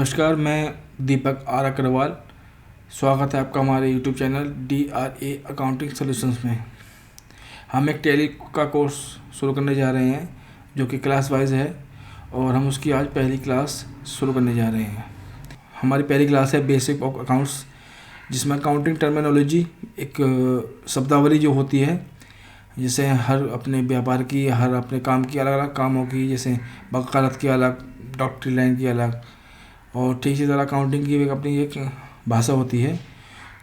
नमस्कार, मैं दीपक आर अग्रवाल। स्वागत है आपका हमारे YouTube channel DRA accounting solutions में। हम एक टैली का कोर्स शुरू करने जा रहे हैं जो कि क्लास वाइज है और हम उसकी आज पहली क्लास शुरू करने जा रहे हैं। हमारी पहली क्लास है बेसिक ऑफ अकाउंट्स, जिसमें अकाउंटिंग टर्मिनोलॉजी एक शब्दावली जो होती है, जैसे हर अपने व्यापार की, हर अपने काम की अलग अलग कामों की, जैसे वकालत की अलग, डॉक्टरी लाइन की अलग, और ठीक इसी तरह अकाउंटिंग की एक अपनी एक भाषा होती है।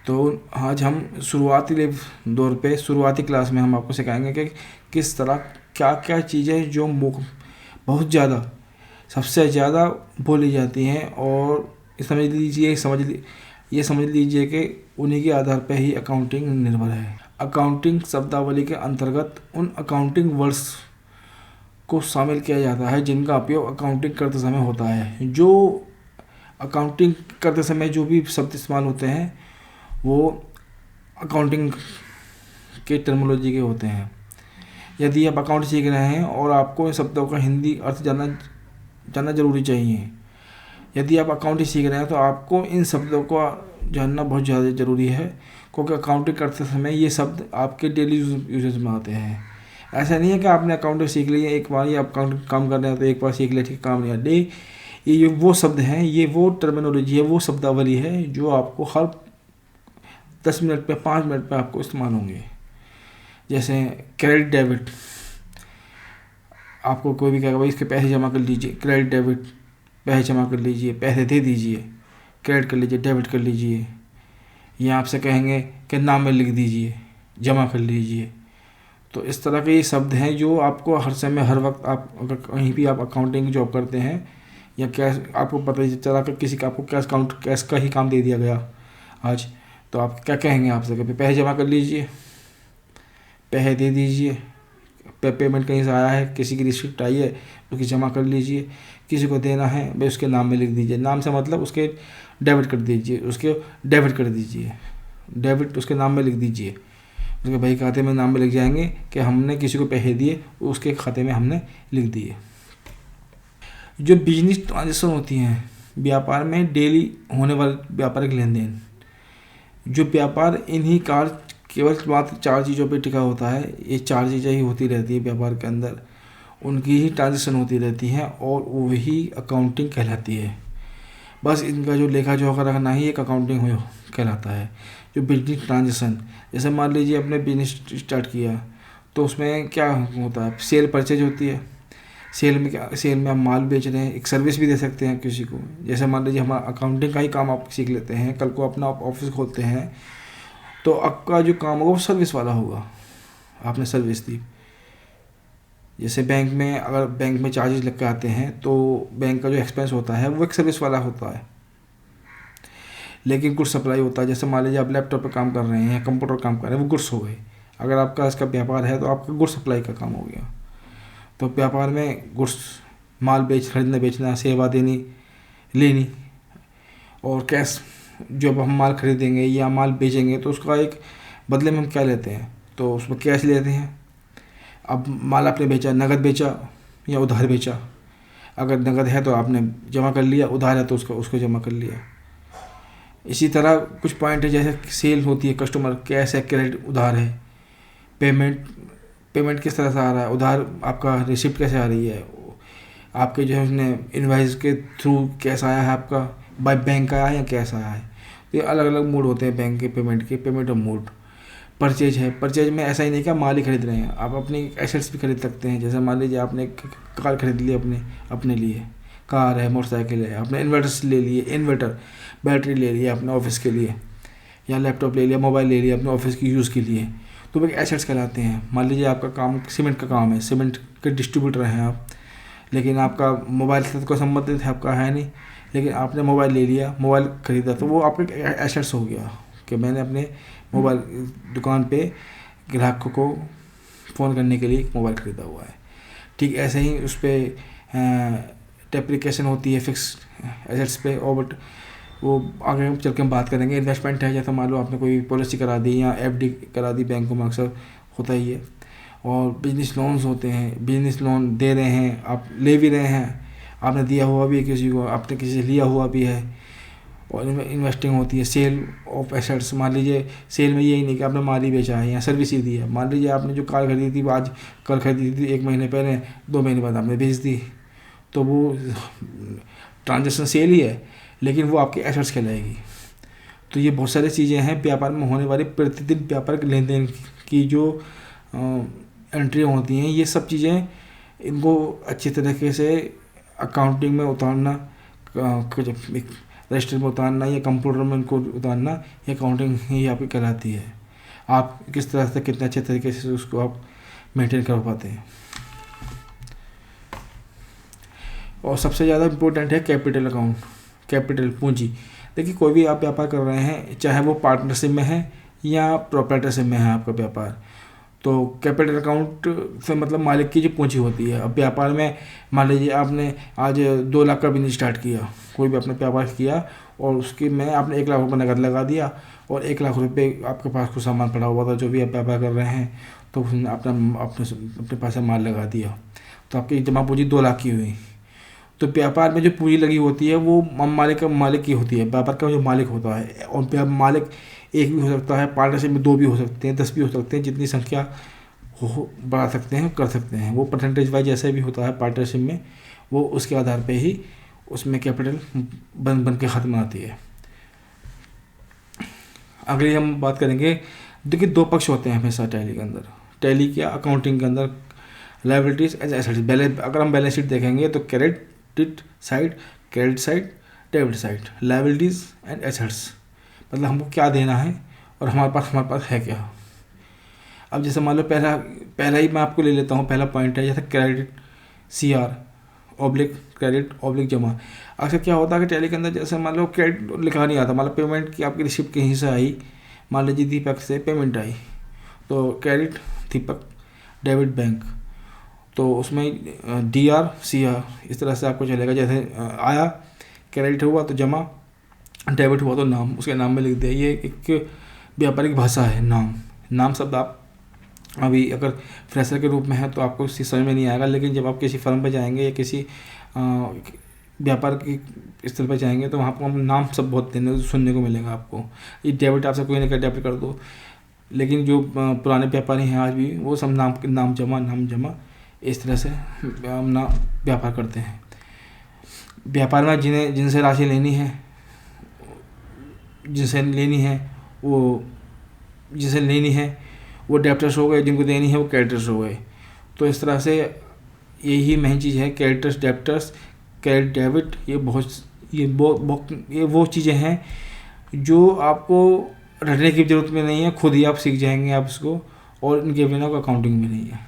तो आज हम शुरुआती दौर पे शुरुआती क्लास में हम आपको सिखाएंगे कि किस तरह क्या क्या चीज़ें जो बहुत ज़्यादा सबसे ज़्यादा बोली जाती हैं, और ये समझ लीजिए कि उन्हीं के आधार पर ही अकाउंटिंग निर्भर है। अकाउंटिंग शब्दावली के अंतर्गत उन अकाउंटिंग वर्ड्स को शामिल किया जाता है जिनका उपयोग अकाउंटिंग करते समय होता है। जो अकाउंटिंग करते समय जो भी शब्द इस्तेमाल होते हैं वो अकाउंटिंग के टर्मिनोलॉजी के होते हैं। यदि आप अकाउंट सीख रहे हैं और आपको इन शब्दों का हिंदी अर्थ जानना जरूरी चाहिए। यदि आप अकाउंटिंग सीख रहे हैं तो आपको इन शब्दों को जानना बहुत ज़्यादा ज़रूरी है, क्योंकि अकाउंटिंग करते समय ये शब्द आपके डेली यूजेज में आते हैं। ऐसा नहीं है कि आपने अकाउंटिंग सीख ली है एक बार, या अकाउंटिंग काम कर रहे हैं तो एक बार सीख लिया ठीक काम नहीं है। ये वो शब्द हैं, ये वो टर्मिनोलॉजी है, वो शब्दावली है जो आपको हर 10 मिनट पे 5 मिनट पे आपको इस्तेमाल होंगे। जैसे क्रेडिट डेबिट, आपको कोई भी कहेगा भाई इसके पैसे जमा कर लीजिए, क्रेडिट डेबिट, पैसे जमा कर लीजिए, पैसे दे दीजिए, क्रेडिट कर लीजिए, डेबिट कर लीजिए। या आपसे कहेंगे कि नाम में लिख दीजिए, जमा कर लीजिए। तो इस तरह के ये शब्द हैं जो आपको हर समय हर वक्त, आप अगर कहीं भी आप अकाउंटिंग जॉब करते हैं या कैश, आपको पता ही चला कि किसी का आपको कैश का ही काम दे दिया गया आज, तो आप क्या कहेंगे आपसे कि पैसे जमा कर लीजिए, पैसे दे दीजिए, पेमेंट कहीं से आया है, किसी की रिसिप्ट आई है उसकी जमा कर लीजिए, किसी को देना है भाई उसके नाम में लिख दीजिए। नाम से मतलब उसके डेबिट कर दीजिए, डेबिट उसके नाम में लिख दीजिए, उसके भाई खाते में नाम में लिख जाएंगे कि हमने किसी को पैसे दिए, उसके खाते में हमने लिख दिए। जो बिजनेस ट्रांजेक्शन होती हैं व्यापार में डेली होने वाले व्यापारिक लेन देन, जो व्यापार इन्हीं केवल मात्र 4 चीज़ों पे टिका होता है, ये 4 चीज़ें ही होती रहती है व्यापार के अंदर, उनकी ही ट्रांजेक्शन होती रहती हैं और वही अकाउंटिंग कहलाती है। बस इनका जो लेखा जोखा रखना ही एक अकाउंटिंग कहलाता है। जो बिजनेस ट्रांजेक्शन, जैसे मान लीजिए अपने बिजनेस स्टार्ट किया तो उसमें क्या होता है, सेल परचेज होती है। सेल में आप माल बेच रहे हैं, एक सर्विस भी दे सकते हैं किसी को। जैसे मान लीजिए हमारा अकाउंटिंग का ही काम आप सीख लेते हैं, कल को अपना ऑफिस खोलते हैं तो आपका जो काम होगा वो सर्विस वाला होगा, आपने सर्विस दी। जैसे बैंक में, अगर बैंक में चार्जेस लग के आते हैं तो बैंक का जो एक्सपेंस होता है वो एक सर्विस वाला होता है। लेकिन गुड्स सप्लाई होता है, जैसे मान लीजिए आप लैपटॉप पर काम कर रहे हैं या कंप्यूटर काम कर रहे हैं, वो गुड्स हो गए। अगर आपका इसका व्यापार है तो आपका गुड्स सप्लाई का काम हो गया। तो व्यापार में गुड्स, माल खरीदना बेचना, सेवा देनी लेनी, और कैश जब हम माल खरीदेंगे या माल बेचेंगे तो उसका एक बदले में हम क्या लेते हैं, तो उसमें कैश लेते हैं। अब माल आपने बेचा, नगद बेचा या उधार बेचा। अगर नगद है तो आपने जमा कर लिया, उधार है तो उसको जमा कर लिया। इसी तरह कुछ पॉइंट है, जैसे सेल होती है, कस्टमर कैश है, क्रेडिट उधार है, पेमेंट किस तरह से आ रहा है, उधार आपका रिसिप्ट कैसे आ रही है, आपके जो है उसने इनवाइस के थ्रू कैश आया है, आपका बाय बैंक आया है या कैश आया है। तो ये अलग अलग मोड होते हैं बैंक के पेमेंट और मोड। परचेज है, परचेज में ऐसा ही नहीं कि आप माल ही खरीद रहे हैं, आप अपनी एसेट्स भी खरीद सकते हैं। जैसे मान लीजिए आपने कार खरीद ली अपने लिए, कार है, मोटरसाइकिल है, आपने इन्वर्टर्स ले लिए, इन्वर्टर बैटरी ले लिया अपने ऑफिस के लिए, या लैपटॉप ले लिया, मोबाइल ले लिया अपने ऑफिस की यूज़ के लिए, तो वो एसेट्स कहलाते हैं। मान लीजिए आपका काम सीमेंट का काम है, सीमेंट के डिस्ट्रीब्यूटर हैं आप, लेकिन आपका मोबाइल से तो कोई संबंधित है आपका है नहीं, लेकिन आपने मोबाइल ले लिया, मोबाइल ख़रीदा, तो वो आपका एसेट्स हो गया कि मैंने अपने मोबाइल दुकान पे ग्राहकों को फ़ोन करने के लिए मोबाइल ख़रीदा हुआ है। ठीक ऐसे ही उस पर डेप्रिकेशन होती है फिक्स एसेट्स पे, और बट वो आगे चल के हम बात करेंगे। इन्वेस्टमेंट है, जैसे मान लो आपने कोई पॉलिसी करा दी या FD करा दी बैंकों में, अक्सर होता ही है। और बिजनेस लोन्स होते हैं, बिजनेस लोन दे रहे हैं, आप ले भी रहे हैं, आपने दिया हुआ भी है किसी को, आपने किसी से लिया हुआ भी है, और इन्वेस्टिंग होती है। सेल ऑफ एसेट्स, मान लीजिए सेल में यही नहीं कि आपने माल ही बेचा है या सर्विस ही दी है। मान लीजिए आपने जो कार खरीदी थी, आज कल खरीदी थी, 1 महीने पहले, 2 महीने बाद आपने बेच दी, तो वो ट्रांजेक्शन सेल ही है, लेकिन वो आपके एसेट्स कहलाएगी। तो ये बहुत सारी चीज़ें हैं व्यापार में होने वाली प्रतिदिन व्यापारिक लेन देन की जो एंट्री होती हैं। ये सब चीज़ें इनको अच्छी तरीके से अकाउंटिंग में उतारना, रजिस्टर में उतारना या कंप्यूटर में इनको उतारना, ये अकाउंटिंग ही आपकी कहलाती है। आप किस तरह से कितने अच्छे तरीके से उसको आप मेंटेन कर पाते हैं। और सबसे ज़्यादा इम्पोर्टेंट है कैपिटल अकाउंट, कैपिटल पूंजी। देखिए कोई भी आप व्यापार कर रहे हैं, चाहे वो पार्टनरशिप में है या प्रोप्राइटरशिप में है आपका व्यापार, तो कैपिटल अकाउंट से मतलब मालिक की जो पूंजी होती है। अब व्यापार में मान लीजिए आपने आज 2 लाख का बिजनेस स्टार्ट किया, कोई भी अपना व्यापार किया, और उसके में आपने 1 लाख रुपये नकद लगा दिया, और 1 लाख रुपये आपके पास कुछ सामान पड़ा हुआ था जो भी आप व्यापार कर रहे हैं, तो उसने अपने पास माल लगा दिया, तो आपकी जमा पूंजी 2 लाख की हुई। तो व्यापार में जो पूंजी लगी होती है वो मालिक की होती है, व्यापार का जो मालिक होता है। और मालिक एक भी हो सकता है, पार्टनरशिप में 2 भी हो सकते हैं, 10 भी हो सकते हैं, जितनी संख्या हो बढ़ा सकते हैं, कर सकते हैं। वो परसेंटेज वाइज जैसे भी होता है पार्टनरशिप में, वो उसके आधार पे ही उसमें कैपिटल बन के ख़त्म आती है। अगली हम बात करेंगे, देखिए 2 पक्ष होते हैं हमेशा टैली के अंदर, टैली क्या अकाउंटिंग के अंदर, लायबिलिटीज एंड एसेट्स। अगर हम बैलेंस शीट देखेंगे तो credit side, credit side, debit side, liabilities and assets, मतलब हमको क्या देना है और हमारे पास है क्या। अब जैसे मान लो पहला ही मैं आपको ले लेता हूँ, पहला पॉइंट है जैसे credit, CR oblique credit oblique जमा। अक्सर क्या होता है कि टैली के अंदर जैसे मान लो क्रेडिट लिखा नहीं आता, मतलब पेमेंट की आपकी रिसिप्ट कहीं से आई, मान लीजिए दीपक से पेमेंट आई, तो क्रेडिट दीपक, डेबिट बैंक, तो उसमें DR CR इस तरह से आपको चलेगा। जैसे आया क्रेडिट हुआ तो जमा, डेबिट हुआ तो नाम, उसके नाम में लिख दिया। ये एक व्यापारिक भाषा है, नाम शब्द आप अभी अगर फ्रेशर के रूप में है तो आपको उसकी समझ में नहीं आएगा, लेकिन जब आप किसी फर्म पर जाएंगे या किसी व्यापार की स्थल पर जाएंगे तो वहाँ पर नाम सब बहुत सुनने को मिलेगा आपको। ये डेबिट आपसे कोई नहीं कर डेबिट कर दो, लेकिन जो पुराने व्यापारी हैं आज भी वो सब नाम जमा इस तरह से अपना व्यापार करते हैं। व्यापार में जिनसे राशि लेनी है, जिनसे लेनी है वो डेब्टर्स हो गए, जिनको देनी है वो क्रेडिटर्स हो गए। तो इस तरह से यही मेन चीज़ है, क्रेडिटर्स, डेब्टर्स, क्रेडिट, डेबिट। ये वो चीज़ें हैं जो आपको रटने की ज़रूरत में नहीं है, खुद ही आप सीख जाएंगे आप इसको, और इनके बिना कोई अकाउंटिंग में नहीं है।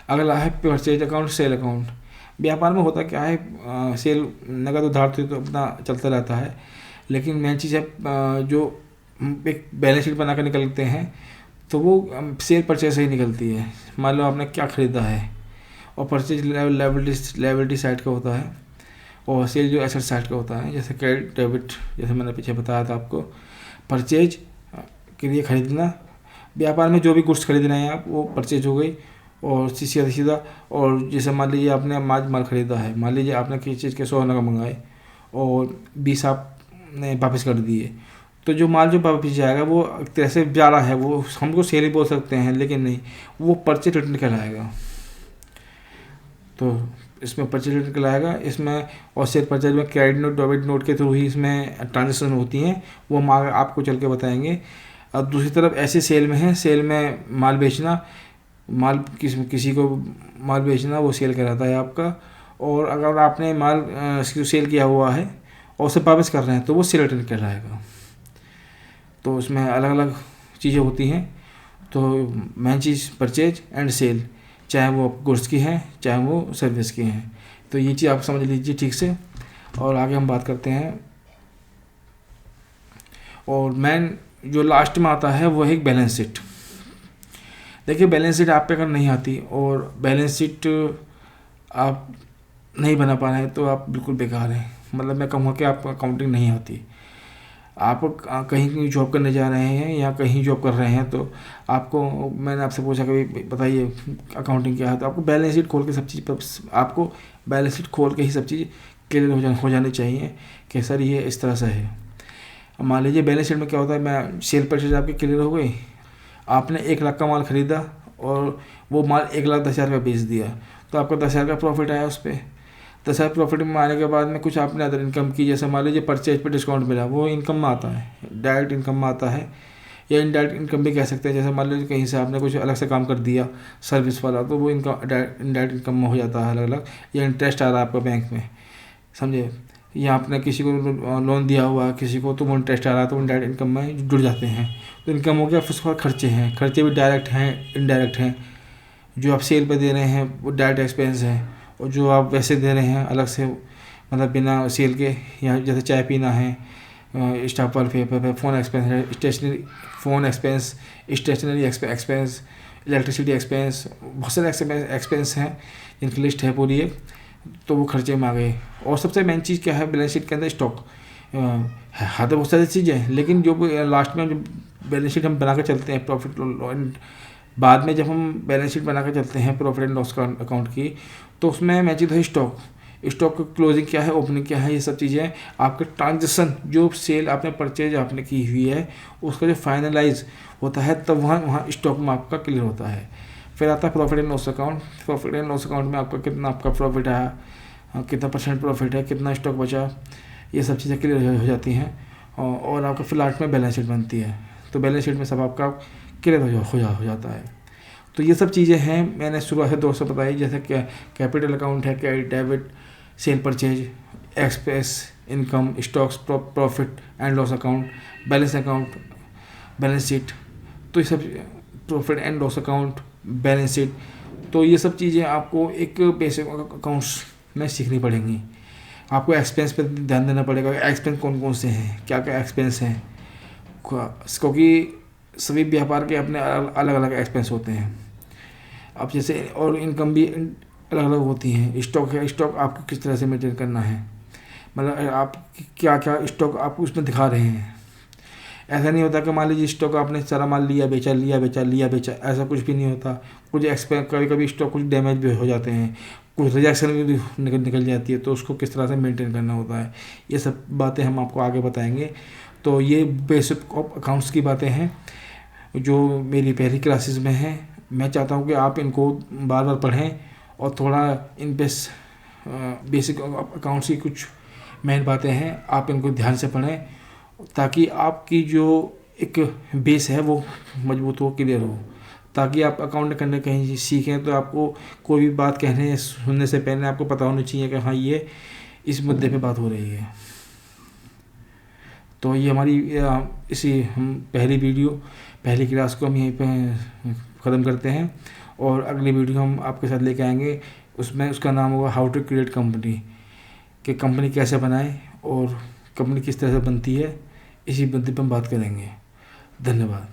अगला है परचेज अकाउंट, सेल अकाउंट। व्यापार में होता क्या है, सेल नगद उधार तो अपना चलता रहता है, लेकिन मेन चीज़ है जो एक बैलेंस शीट बना कर निकलते हैं तो वो सेल परचेज से ही निकलती है। मान लो आपने क्या ख़रीदा है, और परचेज लायबिलिटी साइड का होता है, और सेल जो एसेट साइड का होता है। जैसे क्रेडिट, डेबिट, जैसे मैंने पीछे बताया था आपको। परचेज के लिए खरीदना, व्यापार में जो भी गुड्स खरीद रहे हैं आप वो परचेज हो गई, और सीधा। और जैसे मान लीजिए आपने माल ख़रीदा है, मान लीजिए आपने किसी चीज़ के 100 नग मंगाए और 20 आपने वापस कर दिए, तो जो माल जो वापस जाएगा वो एक तरह से जा रहा है, वो हमको सेल ही बोल सकते हैं, लेकिन नहीं, वो परचेज रिटर्न कहलाएगा। तो इसमें परचेज रिटर्न कहलाएगा इसमें। और सेल परचेज में क्रेडिट नोट, डेबिट नोट के थ्रू ही इसमें ट्रांजेक्शन होती हैं, वो हम आपको चल के बताएंगे। अब दूसरी तरफ ऐसे सेल में है, सेल में माल बेचना, किसी को माल बेचना वो सेल कहलाता है आपका। और अगर आपने माल सेल किया हुआ है और उसे वापस कर रहे हैं तो वो सेल रिटर्न कहलाएगा। तो उसमें अलग अलग चीज़ें होती हैं। तो मेन चीज़ परचेज एंड सेल, चाहे वो गुड्स की हैं चाहे वो सर्विस की हैं। तो ये चीज़ आप समझ लीजिए ठीक से, और आगे हम बात करते हैं। और मेन जो लास्ट में आता है वो है एक बैलेंस शीट। देखिए बैलेंस शीट आप पे अगर नहीं आती और बैलेंस शीट आप नहीं बना पा रहे हैं तो आप बिल्कुल बेकार हैं, मतलब मैं कहूँगा कि आपको अकाउंटिंग नहीं आती। आप कहीं जॉब करने जा रहे हैं या कहीं जॉब कर रहे हैं, तो आपको, मैंने आपसे पूछा कभी बताइए अकाउंटिंग क्या है, तो आपको बैलेंस शीट खोल के सब चीज़, आपको बैलेंस शीट खोल के ही सब चीज़ क्लियर हो जानी चाहिए कि सर ये इस तरह से है। मान लीजिए बैलेंस शीट में क्या होता है, मैं सेल परचेज आपकी क्लियर हो गई, आपने 1 लाख का माल ख़रीदा और वो माल 1,10,000 रुपये बेच दिया, तो आपका 10,000 का प्रॉफिट आया उस पर। 10,000 प्रॉफिट में आने के बाद में कुछ आपने अदर इनकम की, जैसे मान लीजिए परचेज पे डिस्काउंट मिला, वो इनकम में आता है, डायरेक्ट इनकम में आता है, या इनडायरेक्ट इनकम भी कह सकते हैं। जैसे मान लीजिए कहीं से आपने कुछ अलग से काम कर दिया सर्विस वाला, तो वो इनकम इनडायरेक्ट इनकम में हो जाता है अलग अलग, या इंटरेस्ट आ रहा है आपका बैंक में, समझे, या आपने किसी को लोन दिया हुआ किसी को, तो वो इंटरेस्ट आ रहा है, तो इनडायरेक्ट इनकम में जुड़ जाते हैं। तो इनकम हो गया, फिर उसके बाद खर्चे हैं, खर्चे भी डायरेक्ट हैं इनडायरेक्ट हैं। जो आप सेल पे दे रहे हैं वो डायरेक्ट एक्सपेंस है, और जो आप वैसे दे रहे हैं अलग से, मतलब बिना सेल के, या जैसे चाय पीना है, स्टाफ वेलफेयर, फ़ोन एक्सपेंस है, stationery phone expense, stationery expense, electricity expense, बहुत सारे एक्सपेंस हैं जिनकी लिस्ट है पूरी एक, तो वो खर्चे में आ गए। और सबसे मेन चीज़ क्या है बैलेंस शीट के अंदर, स्टॉक। हाँ तो बहुत सारी चीज़ें हैं, लेकिन जो लास्ट में जो बैलेंस शीट हम बना कर चलते हैं प्रॉफिट, बाद में जब हम बैलेंस शीट बना कर चलते हैं प्रॉफिट एंड लॉस अकाउंट की, तो उसमें मेन चीज़ है स्टॉक। स्टॉक की क्लोजिंग क्या है, ओपनिंग क्या है, ये सब चीज़ें आपके ट्रांजेक्शन, जो सेल आपने परचेज आपने की हुई है उसका जो फाइनलाइज होता है, तब वहाँ स्टॉक में आपका क्लियर होता है। फिर आता है profit and loss account. Profit and loss account में आपका कितना आपका प्रॉफिट आया, कितना परसेंट प्रॉफिट है, कितना स्टॉक बचा, ये सब चीज़ें क्लियर हो जाती हैं। और आपका फिर लास्ट में बैलेंस शीट बनती है, तो बैलेंस शीट में सब आपका क्लियर हो जाता है। तो ये सब चीज़ें हैं, मैंने शुरुआत से दोस्तों बताई, जैसे क्या कैपिटल अकाउंट है, credit debit, cell purchase, expense, income, stocks, profit and loss account, balance account, balance sheet. तो ये सब profit and loss account, balance sheet, तो ये सब चीज़ें आपको एक बेसिक अकाउंट्स में सीखनी पड़ेंगी। आपको एक्सपेंस पे ध्यान देना पड़ेगा, एक्सपेंस कौन कौन से हैं, क्या क्या एक्सपेंस हैं, क्योंकि सभी व्यापार के अपने अलग अलग एक्सपेंस होते हैं। अब जैसे और इनकम भी अलग अलग होती हैं। स्टॉक है, स्टॉक आपको किस तरह से मेंटेन करना है, मतलब आप क्या क्या स्टॉक आप उसमें दिखा रहे हैं। ऐसा नहीं होता कि मान लीजिए स्टॉक आपने सारा माल लिया बेचा, ऐसा कुछ भी नहीं होता। कुछ एक्सपेंस, कभी कभी स्टॉक कुछ डैमेज भी हो जाते हैं, कुछ रिजेक्शन भी निकल जाती है, तो उसको किस तरह से मेंटेन करना होता है, ये सब बातें हम आपको आगे बताएंगे। तो ये बेसिक ऑफ अकाउंट्स की बातें हैं जो मेरी पहली क्लासेस में हैं। मैं चाहता हूँ कि आप इनको बार बार पढ़ें और थोड़ा इन बेसिक अकाउंट्स की कुछ मेन बातें हैं, आप इनको ध्यान से पढ़ें, ताकि आपकी जो एक बेस है वो मजबूत हो, क्लियर हो, ताकि आप अकाउंट करने कहीं सीखें तो आपको कोई भी बात कहने सुनने से पहले आपको पता होना चाहिए कि हाँ ये इस मुद्दे पे बात हो रही है। तो ये हमारी इसी हम पहली क्लास को हम यहीं पे ख़त्म करते हैं, और अगली वीडियो हम आपके साथ लेके आएंगे। उसमें उसका नाम होगा हाउ टू क्रिएट कंपनी, कि कंपनी कैसे बनाएं और कंपनी किस तरह से बनती है, इसी मुद्दे पर हम बात करेंगे। धन्यवाद।